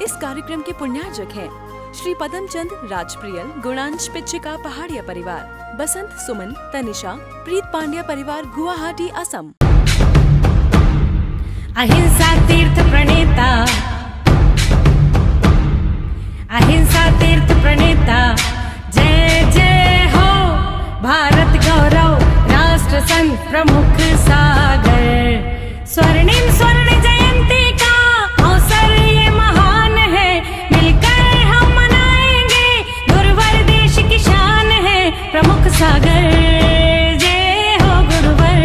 इस कार्यक्रम के पुण्यार्जक हैं श्री पदमचंद राजप्रियल गुणांश पिच्छिका पहाड़िया परिवार, बसंत सुमन तनिषा प्रीत पांड्या परिवार गुवाहाटी असम। अहिंसा तीर्थ प्रणेता, अहिंसा तीर्थ प्रणेता, जय जय हो भारत गौरव राष्ट्र संत प्रमुख सागर। स्वर्णिम स्वर्ण जयंती का अवसर ये महान है, मिलकर हम मनाएंगे गुरुवर देश की शान है प्रमुख सागर। जय हो गुरुवर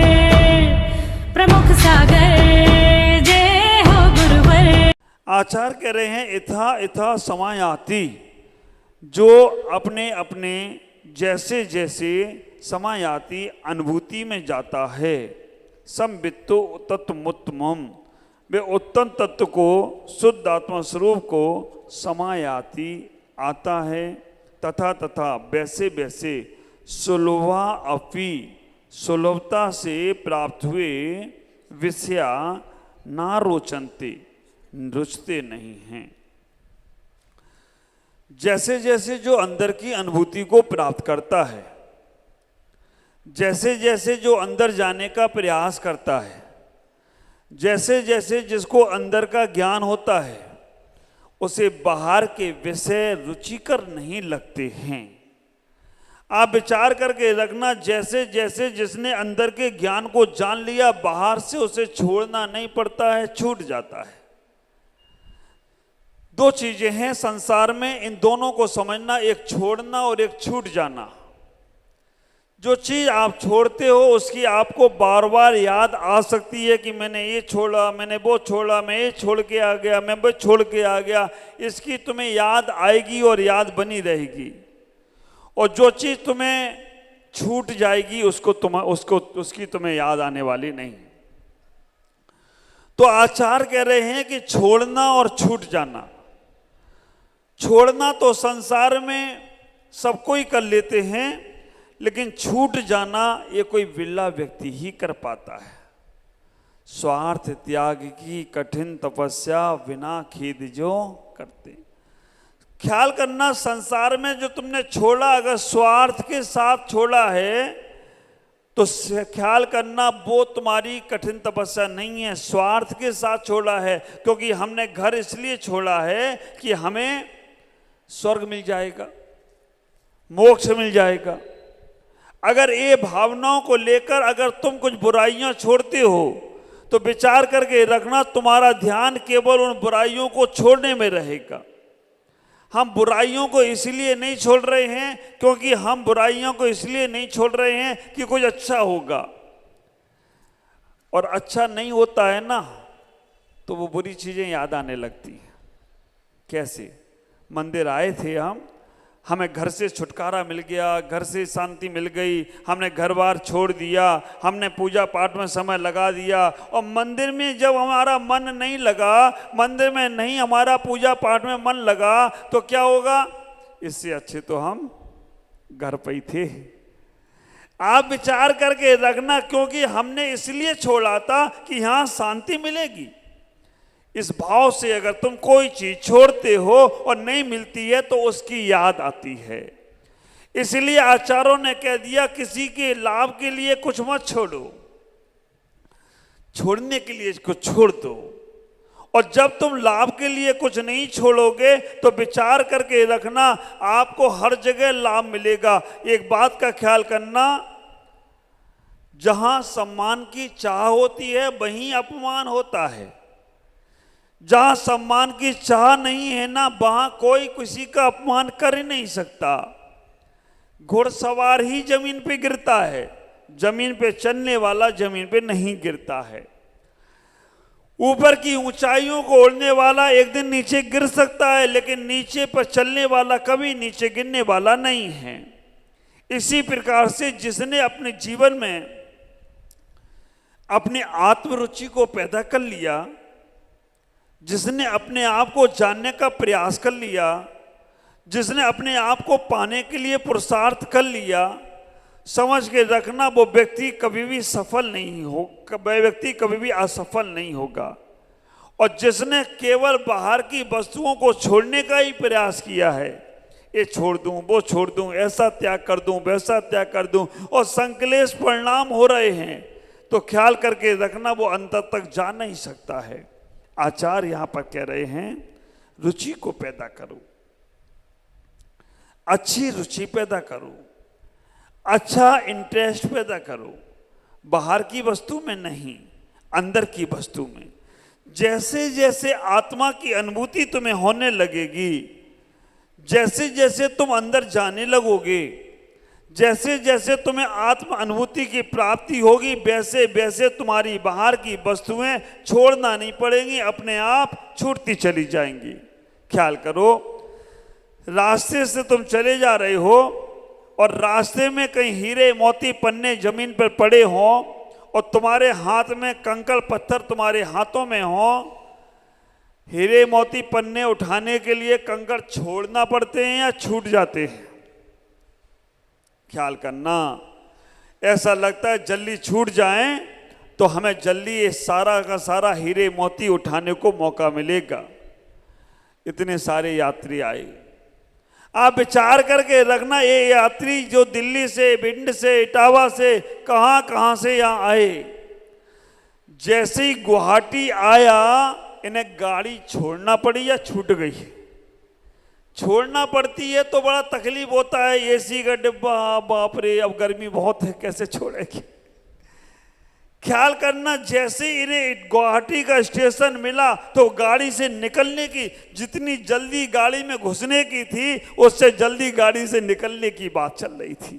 प्रमुख सागर, जय हो गुरुवर। आचार्य कह रहे हैं इथा इथा समायाति, जो अपने अपने जैसे जैसे समायाति अनुभूति में जाता है, संवित्तो तत्वमुत्तमम, वे उत्तम तत्व को शुद्ध आत्मा स्वरूप को समायाति आता है, तथा तथा वैसे वैसे सुलभा अपि, सुलभता से प्राप्त हुए विषया ना रोचनते, रुचते नहीं हैं। जैसे जैसे जो अंदर की अनुभूति को प्राप्त करता है, जैसे जैसे जो अंदर जाने का प्रयास करता है, जैसे जैसे जिसको अंदर का ज्ञान होता है, उसे बाहर के विषय रुचिकर नहीं लगते हैं। आप विचार करके रखना, जैसे जैसे जिसने अंदर के ज्ञान को जान लिया, बाहर से उसे छोड़ना नहीं पड़ता है, छूट जाता है। दो चीजें हैं संसार में, इन दोनों को समझना, एक छोड़ना और एक छूट जाना। जो चीज आप छोड़ते हो उसकी आपको बार बार याद आ सकती है कि मैंने ये छोड़ा, मैंने वो छोड़ा, मैं ये छोड़ के आ गया, मैं वो छोड़ के आ गया, इसकी तुम्हें याद आएगी और याद बनी रहेगी। और जो चीज तुम्हें छूट जाएगी उसकी तुम्हें याद आने वाली नहीं। तो आचार्य कह रहे हैं कि छोड़ना और छूट जाना। छोड़ना तो संसार में सबको ही कर लेते हैं, लेकिन छूट जाना ये कोई विरला व्यक्ति ही कर पाता है। स्वार्थ त्याग की कठिन तपस्या बिना खेद जो करते। ख्याल करना, संसार में जो तुमने छोड़ा, अगर स्वार्थ के साथ छोड़ा है तो ख्याल करना वो तुम्हारी कठिन तपस्या नहीं है, स्वार्थ के साथ छोड़ा है। क्योंकि हमने घर इसलिए छोड़ा है कि हमें स्वर्ग मिल जाएगा, मोक्ष मिल जाएगा। अगर ये भावनाओं को लेकर अगर तुम कुछ बुराइयां छोड़ते हो तो विचार करके रखना, तुम्हारा ध्यान केवल उन बुराइयों को छोड़ने में रहेगा। हम बुराइयों को इसलिए नहीं छोड़ रहे हैं क्योंकि हम बुराइयों को इसलिए नहीं छोड़ रहे हैं कि कुछ अच्छा होगा, और अच्छा नहीं होता है ना तो वो बुरी चीजें याद आने लगती हैं। कैसे? मंदिर आए थे हमें घर से छुटकारा मिल गया, घर से शांति मिल गई, हमने घर बार छोड़ दिया, हमने पूजा पाठ में समय लगा दिया, और मंदिर में जब हमारा मन नहीं लगा, मंदिर में नहीं हमारा पूजा पाठ में मन लगा, तो क्या होगा? इससे अच्छे तो हम घर पर ही थे। आप विचार करके रखना, क्योंकि हमने इसलिए छोड़ा था कि यहाँ शांति मिलेगी। इस भाव से अगर तुम कोई चीज छोड़ते हो और नहीं मिलती है तो उसकी याद आती है। इसलिए आचार्यों ने कह दिया, किसी के लाभ के लिए कुछ मत छोड़ो, छोड़ने के लिए कुछ छोड़ दो। और जब तुम लाभ के लिए कुछ नहीं छोड़ोगे तो विचार करके रखना, आपको हर जगह लाभ मिलेगा। एक बात का ख्याल करना, जहां सम्मान की चाह होती है वहीं अपमान होता है। जहां सम्मान की चाह नहीं है ना, वहां कोई किसी का अपमान कर ही नहीं सकता। घुड़सवार ही जमीन पे गिरता है, जमीन पे चलने वाला जमीन पे नहीं गिरता है। ऊपर की ऊंचाइयों को उड़ने वाला एक दिन नीचे गिर सकता है, लेकिन नीचे पर चलने वाला कभी नीचे गिरने वाला नहीं है। इसी प्रकार से जिसने अपने जीवन में अपनी आत्मरुचि को पैदा कर लिया, जिसने अपने आप को जानने का प्रयास कर लिया, जिसने अपने आप को पाने के लिए पुरुषार्थ कर लिया, समझ के रखना वो व्यक्ति कभी भी सफल नहीं हो, वह व्यक्ति कभी भी असफल नहीं होगा। और जिसने केवल बाहर की वस्तुओं को छोड़ने का ही प्रयास किया है, ये छोड़ दूं, वो छोड़ दूं, ऐसा त्याग कर दूं, वैसा त्याग कर दूं, और संकलेश परिणाम हो रहे हैं, तो ख्याल करके रखना वो अंत तक जा नहीं सकता है। आचार्य यहां पर कह रहे हैं रुचि को पैदा करो, अच्छी रुचि पैदा करो, अच्छा इंटरेस्ट पैदा करो, बाहर की वस्तु में नहीं, अंदर की वस्तु में। जैसे जैसे आत्मा की अनुभूति तुम्हें होने लगेगी, जैसे जैसे तुम अंदर जाने लगोगे, जैसे जैसे तुम्हें आत्म अनुभूति की प्राप्ति होगी, वैसे वैसे तुम्हारी बाहर की वस्तुएं छोड़ना नहीं पड़ेंगी, अपने आप छूटती चली जाएंगी। ख्याल करो, रास्ते से तुम चले जा रहे हो और रास्ते में कहीं हीरे मोती पन्ने जमीन पर पड़े हों और तुम्हारे हाथ में कंकड़ पत्थर तुम्हारे हाथों में हो, हीरे मोती पन्ने उठाने के लिए कंकड़ छोड़ना पड़ते हैं या छूट जाते हैं? ख्याल करना, ऐसा लगता है जल्दी छूट जाएं तो हमें जल्दी ये सारा का सारा हीरे मोती उठाने को मौका मिलेगा। इतने सारे यात्री आए, आप विचार करके रखना, ये यात्री जो दिल्ली से, भिंड से, इटावा से, कहां कहां से यहाँ आए, जैसे ही गुवाहाटी आया इन्हें गाड़ी छोड़ना पड़ी या छूट गई? छोड़ना पड़ती है तो बड़ा तकलीफ होता है, एसी का डिब्बा, बाप रे अब गर्मी बहुत है, कैसे छोड़ेगी। ख्याल करना, जैसे इन्हें गुवाहाटी का स्टेशन मिला तो गाड़ी से निकलने की, जितनी जल्दी गाड़ी में घुसने की थी उससे जल्दी गाड़ी से निकलने की बात चल रही थी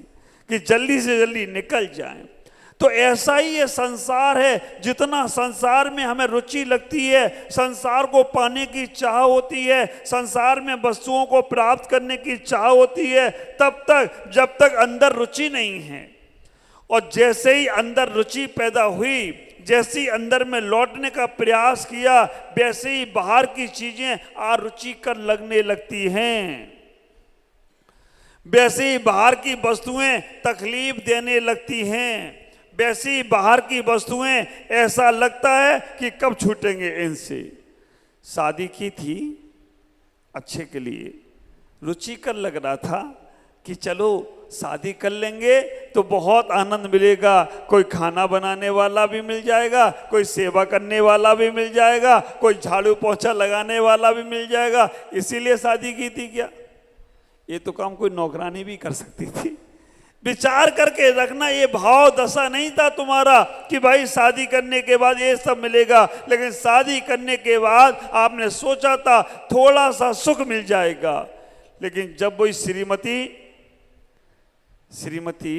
कि जल्दी से जल्दी निकल जाएं। तो ऐसा ही ये संसार है, जितना संसार में हमें रुचि लगती है, संसार को पाने की चाह होती है, संसार में वस्तुओं को प्राप्त करने की चाह होती है, तब तक जब तक अंदर रुचि नहीं है। और जैसे ही अंदर रुचि पैदा हुई, जैसे ही अंदर में लौटने का प्रयास किया, वैसे ही बाहर की चीजें अरुचिकर लगने लगती हैं, वैसे ही बाहर की वस्तुएं तकलीफ देने लगती हैं, वैसे ही बाहर की वस्तुएं ऐसा लगता है कि कब छूटेंगे इनसे। शादी की थी अच्छे के लिए, रुचिकर लग रहा था कि चलो शादी कर लेंगे तो बहुत आनंद मिलेगा, कोई खाना बनाने वाला भी मिल जाएगा, कोई सेवा करने वाला भी मिल जाएगा, कोई झाड़ू पोछा लगाने वाला भी मिल जाएगा, इसीलिए शादी की थी क्या? ये तो काम कोई नौकरानी भी कर सकती थी। विचार करके रखना, ये भाव दशा नहीं था तुम्हारा कि भाई शादी करने के बाद ये सब मिलेगा, लेकिन शादी करने के बाद आपने सोचा था थोड़ा सा सुख मिल जाएगा, लेकिन जब वही श्रीमती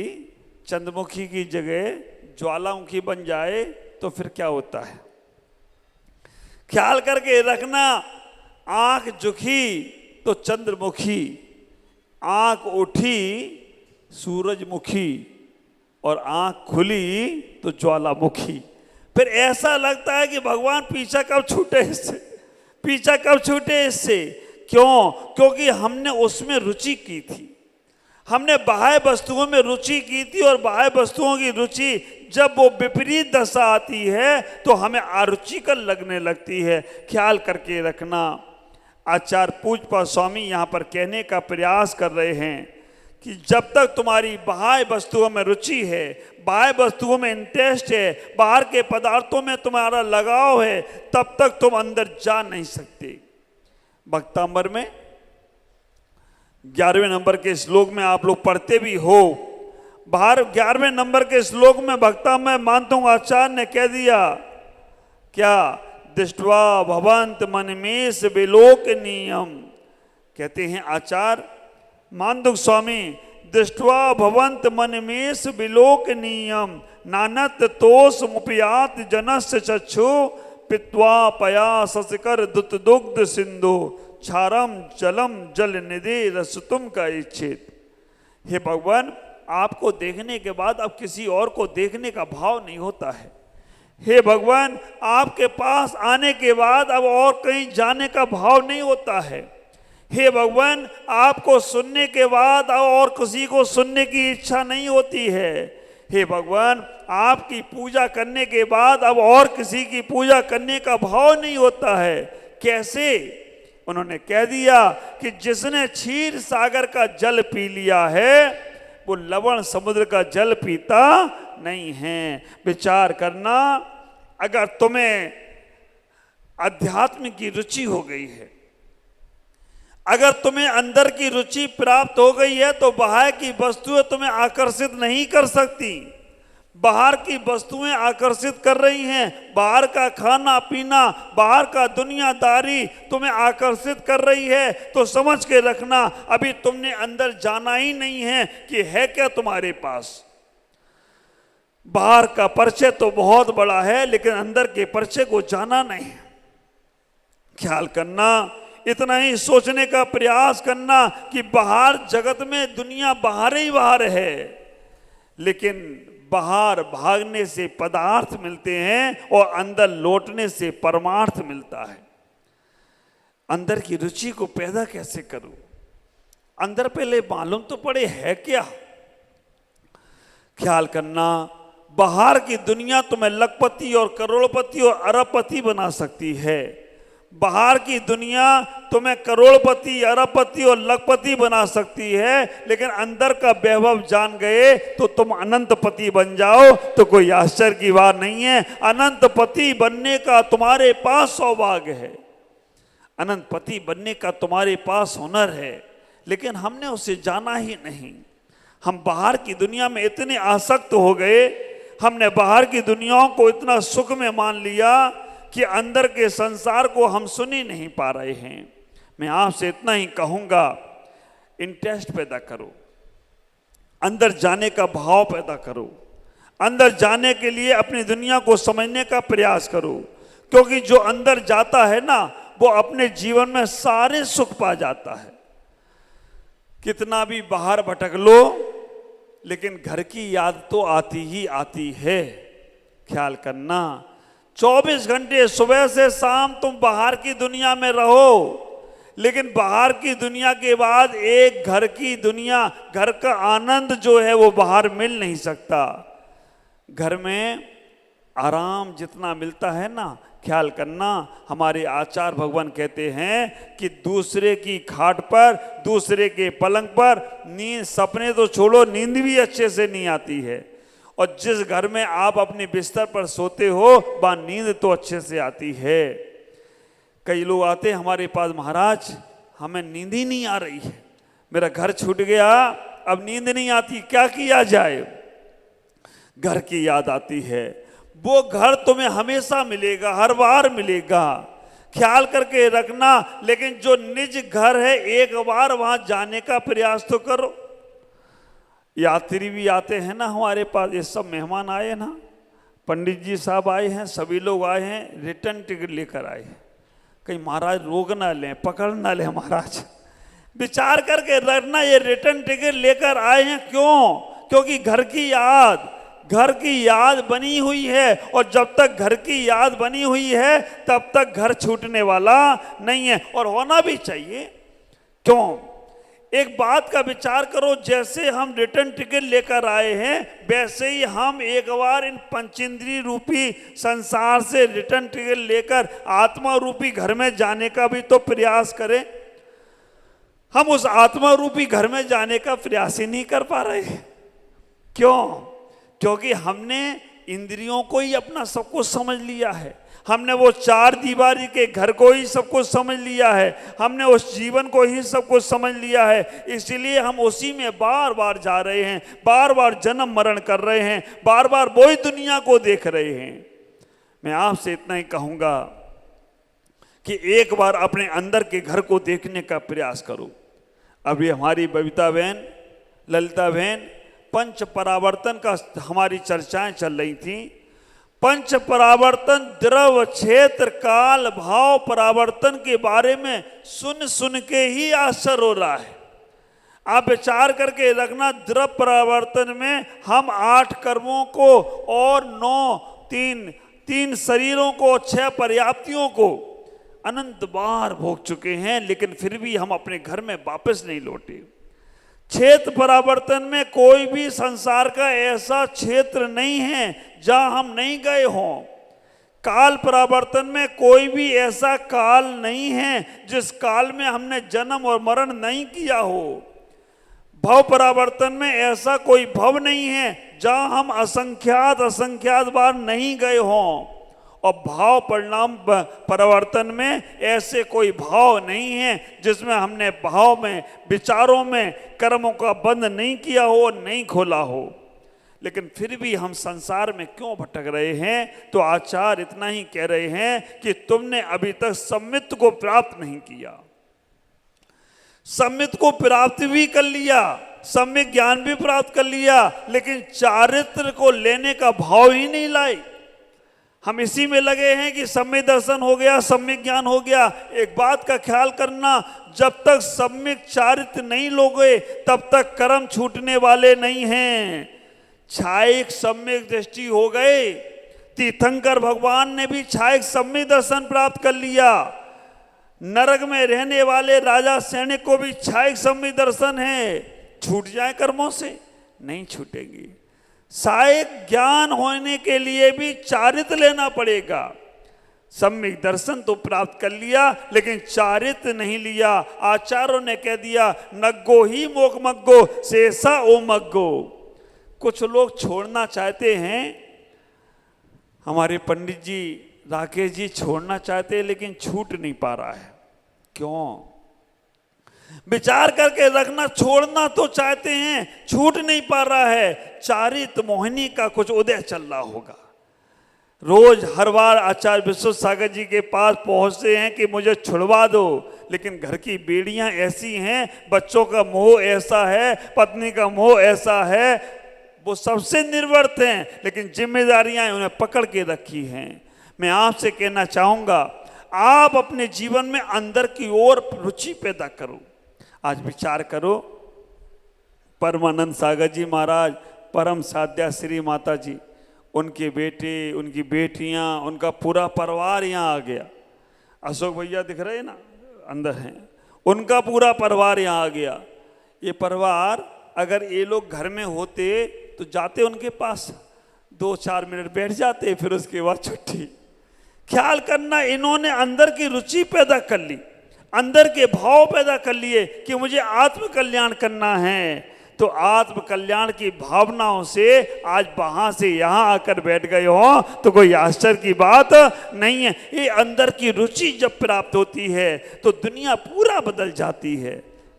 चंद्रमुखी की जगह ज्वालामुखी बन जाए तो फिर क्या होता है? ख्याल करके रखना, आंख झुकी तो चंद्रमुखी, आंख उठी सूरजमुखी, और आंख खुली तो ज्वालामुखी। फिर ऐसा लगता है कि भगवान पीछा कब छूटे इससे, पीछा कब छूटे इससे। क्यों? क्योंकि हमने उसमें रुचि की थी, हमने बाह्य वस्तुओं में रुचि की थी, और बाह्य वस्तुओं की रुचि जब वो विपरीत दशा आती है तो हमें अरुचिकर लगने लगती है। ख्याल करके रखना, आचार्य पूज्यपाद स्वामी यहाँ पर कहने का प्रयास कर रहे हैं कि जब तक तुम्हारी बाह्य वस्तुओं में रुचि है, बाह्य वस्तुओं में इंटरेस्ट है, बाहर के पदार्थों में तुम्हारा लगाव है, तब तक तुम अंदर जा नहीं सकते। भक्तांबर में 11वें नंबर के श्लोक में आप लोग पढ़ते भी हो, बाहर 11वें नंबर के श्लोक में भक्ता में मानता हूं आचार्य ने कह दिया क्या? दृष्ट्वा भवंत मनमेश विलोकनीयम। कहते हैं आचार्य मानदुक स्वामी, दृष्ट्वा भवंत मनमेश विलोकनीयम नानत तोष मुपयात जनस्य चक्षु पित्वा पया ससकर दुत दुग्ध सिंधु क्षारम जलम जल निधि रसतुम का इच्छित। हे भगवान, आपको देखने के बाद अब किसी और को देखने का भाव नहीं होता है। हे भगवान, आपके पास आने के बाद अब और कहीं जाने का भाव नहीं होता है। हे भगवान, आपको सुनने के बाद और किसी को सुनने की इच्छा नहीं होती है। हे भगवान, आपकी पूजा करने के बाद अब और किसी की पूजा करने का भाव नहीं होता है। कैसे? उन्होंने कह दिया कि जिसने क्षीर सागर का जल पी लिया है वो लवण समुद्र का जल पीता नहीं है। विचार करना, अगर तुम्हें अध्यात्म की रुचि हो गई है, अगर तुम्हें अंदर की रुचि प्राप्त हो गई है, तो बाहर की वस्तुएं तुम्हें आकर्षित नहीं कर सकती। बाहर की वस्तुएं आकर्षित कर रही हैं, बाहर का खाना पीना, बाहर का दुनियादारी तुम्हें आकर्षित कर रही है। तो समझ के रखना, अभी तुमने अंदर जाना ही नहीं है कि है क्या तुम्हारे पास। बाहर का परिचय तो बहुत बड़ा है, लेकिन अंदर के परिचय को जाना नहीं। ख्याल करना, इतना ही सोचने का प्रयास करना कि बाहर जगत में दुनिया बाहर ही बाहर है, लेकिन बाहर भागने से पदार्थ मिलते हैं और अंदर लौटने से परमार्थ मिलता है। अंदर की रुचि को पैदा कैसे करूं? अंदर पहले मालूम तो पड़े है क्या। ख्याल करना, बाहर की दुनिया तुम्हें लखपति और करोड़पति और अरबपति बना सकती है। बाहर की दुनिया तुम्हें करोड़पति, अरबपति और लखपति बना सकती है, लेकिन अंदर का वैभव जान गए तो तुम अनंतपति बन जाओ तो कोई आश्चर्य की बात नहीं है। अनंतपति बनने का तुम्हारे पास सौभाग्य है, अनंतपति बनने का तुम्हारे पास हुनर है, लेकिन हमने उसे जाना ही नहीं। हम बाहर की दुनिया में इतने आसक्त हो गए, हमने बाहर की दुनिया को इतना सुख में मान लिया कि अंदर के संसार को हम सुन ही नहीं पा रहे हैं। मैं आपसे इतना ही कहूँगा, इंटरेस्ट पैदा करो, अंदर जाने का भाव पैदा करो, अंदर जाने के लिए अपनी दुनिया को समझने का प्रयास करो, क्योंकि जो अंदर जाता है ना, वो अपने जीवन में सारे सुख पा जाता है। कितना भी बाहर भटक लो, लेकिन घर की याद तो आती ही आती है। ख्याल करना, 24 घंटे सुबह से शाम तुम बाहर की दुनिया में रहो, लेकिन बाहर की दुनिया के बाद एक घर की दुनिया, घर का आनंद जो है वो बाहर मिल नहीं सकता। घर में आराम जितना मिलता है ना, ख्याल करना, हमारे आचार्य भगवान कहते हैं कि दूसरे की खाट पर, दूसरे के पलंग पर नींद, सपने तो छोड़ो, नींद भी अच्छे से नहीं आती है। और जिस घर में आप अपने बिस्तर पर सोते हो, वहाँ नींद तो अच्छे से आती है। कई लोग आते हैं हमारे पास, महाराज हमें नींद ही नहीं आ रही है, मेरा घर छूट गया, अब नींद नहीं आती, क्या किया जाए। घर की याद आती है। वो घर तुम्हें हमेशा मिलेगा, हर बार मिलेगा, ख्याल करके रखना। लेकिन जो निज घर है, एक बार वहां जाने का प्रयास तो करो। यात्री भी आते हैं ना हमारे पास, ये सब मेहमान आए ना, पंडित जी साहब आए हैं, सभी लोग आए हैं, रिटर्न टिकट लेकर आए हैं। कहीं महाराज रोक ना लें, पकड़ ना लें महाराज। विचार करके रखना, ये रिटर्न टिकट लेकर आए हैं क्यों? क्योंकि घर की याद बनी हुई है, और जब तक घर की याद बनी हुई है तब तक घर छूटने वाला नहीं है, और होना भी चाहिए। क्यों? एक बात का विचार करो, जैसे हम रिटर्न टिकट लेकर आए हैं, वैसे ही हम एक बार इन पंचेंद्रिय रूपी संसार से रिटर्न टिकट लेकर आत्मा रूपी घर में जाने का भी तो प्रयास करें। हम उस आत्मा रूपी घर में जाने का प्रयास ही नहीं कर पा रहे। क्यों? क्योंकि हमने इंद्रियों को ही अपना सब कुछ समझ लिया है, हमने वो चार दीवारी के घर को ही सब कुछ समझ लिया है, हमने उस जीवन को ही सब कुछ समझ लिया है। इसलिए हम उसी में बार बार जा रहे हैं, बार बार जन्म मरण कर रहे हैं, बार बार वही दुनिया को देख रहे हैं। मैं आपसे इतना ही कहूँगा कि एक बार अपने अंदर के घर को देखने का प्रयास करो। अभी हमारी बबीता बहन, ललिता बहन, पंच परावर्तन का हमारी चर्चाएं चल रही थी। पंच परावर्तन, द्रव, क्षेत्र, काल, भाव परावर्तन के बारे में सुन सुन के ही आश्चर्य हो रहा है। आप विचार करके रखना, द्रव परावर्तन में हम 8 कर्मों को और 9 शरीरों को, 6 पर्याप्तियों को अनंत बार भोग चुके हैं, लेकिन फिर भी हम अपने घर में वापस नहीं लौटे। क्षेत्र परावर्तन में कोई भी संसार का ऐसा क्षेत्र नहीं है जहां हम नहीं गए हों। काल परावर्तन में कोई भी ऐसा काल नहीं है जिस काल में हमने जन्म और मरण नहीं किया हो। भव परावर्तन में ऐसा कोई भव नहीं है जहां हम असंख्यात बार नहीं गए हों। और भाव परिणाम परिवर्तन में ऐसे कोई भाव नहीं है जिसमें हमने भाव में, विचारों में कर्मों का बंध नहीं किया हो, नहीं खोला हो। लेकिन फिर भी हम संसार में क्यों भटक रहे हैं? तो आचार्य इतना ही कह रहे हैं कि तुमने अभी तक सम्मित को प्राप्त नहीं किया। सम्मित को प्राप्त भी कर लिया, सम्यक ज्ञान भी प्राप्त कर लिया, लेकिन चारित्र को लेने का भाव ही नहीं लाए। हम इसी में लगे हैं कि सम्यक दर्शन हो गया, सम्यक ज्ञान हो गया। एक बात का ख्याल करना, जब तक सम्यक चारित्र नहीं लोगे तब तक कर्म छूटने वाले नहीं हैं। छायिक सम्यक दृष्टि हो गए। तीर्थंकर भगवान ने भी छायिक सम्यक दर्शन प्राप्त कर लिया। नरक में रहने वाले राजा सैनिक को भी छायिक सम्यक दर्शन है। छूट जाए कर्मों से? नहीं छूटेंगी। सायक ज्ञान होने के लिए भी चारित्र लेना पड़ेगा। सम्यक दर्शन तो प्राप्त कर लिया, लेकिन चारित्र नहीं लिया। आचार्यों ने कह दिया, नग्गो ही मोक मग्गो शेषा ओ मग्गो। कुछ लोग छोड़ना चाहते हैं, हमारे पंडित जी राकेश जी छोड़ना चाहते हैं, लेकिन छूट नहीं पा रहा है। क्यों? विचार करके रखना। छोड़ना तो चाहते हैं, छूट नहीं पा रहा है। चारित्र मोहिनी का कुछ उदय चल रहा होगा। रोज हर बार आचार्य विश्व सागर जी के पास पहुंचते हैं कि मुझे छुड़वा दो, लेकिन घर की बेड़ियां ऐसी हैं, बच्चों का मोह ऐसा है, पत्नी का मोह ऐसा है, वो सबसे निर्वर्त हैं, लेकिन जिम्मेदारियां उन्हें पकड़ के रखी हैं। मैं आपसे कहना चाहूंगा, आप अपने जीवन में अंदर की ओर रुचि पैदा करो। आज विचार करो, परमानंद सागर जी महाराज, परम साध्या श्री माता जी, उनके बेटे, उनकी बेटियां, उनका पूरा परिवार यहाँ आ गया। अशोक भैया दिख रहे हैं ना, अंदर हैं, उनका पूरा परिवार यहाँ आ गया। ये परिवार अगर ये लोग घर में होते तो जाते उनके पास, 2-4 मिनट बैठ जाते, फिर उसके बाद छुट्टी। ख्याल करना, इन्होंने अंदर की रुचि पैदा कर ली, अंदर के भाव पैदा कर लिए कि मुझे आत्म कल्याण करना है। तो आत्म कल्याण की भावनाओं से आज वहां से यहां आकर बैठ गए हो तो कोई आश्चर्य की बात नहीं है। ये अंदर की रुचि जब प्राप्त होती है तो दुनिया पूरा बदल जाती है।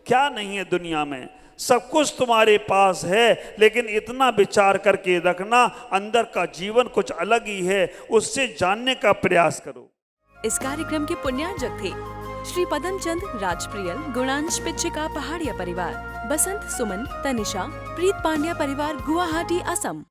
क्या नहीं है दुनिया में? सब कुछ तुम्हारे पास है, लेकिन इतना विचार करके रखना, अंदर का जीवन कुछ अलग ही है, उससे जानने का प्रयास करो। इस कार्यक्रम के पुण्यार्जक थे श्री पदमचंद राजप्रियल, गुणांश पिच्छिका पहाड़िया परिवार, बसंत सुमन, तनिषा, प्रीत पांड्या परिवार, गुवाहाटी, असम।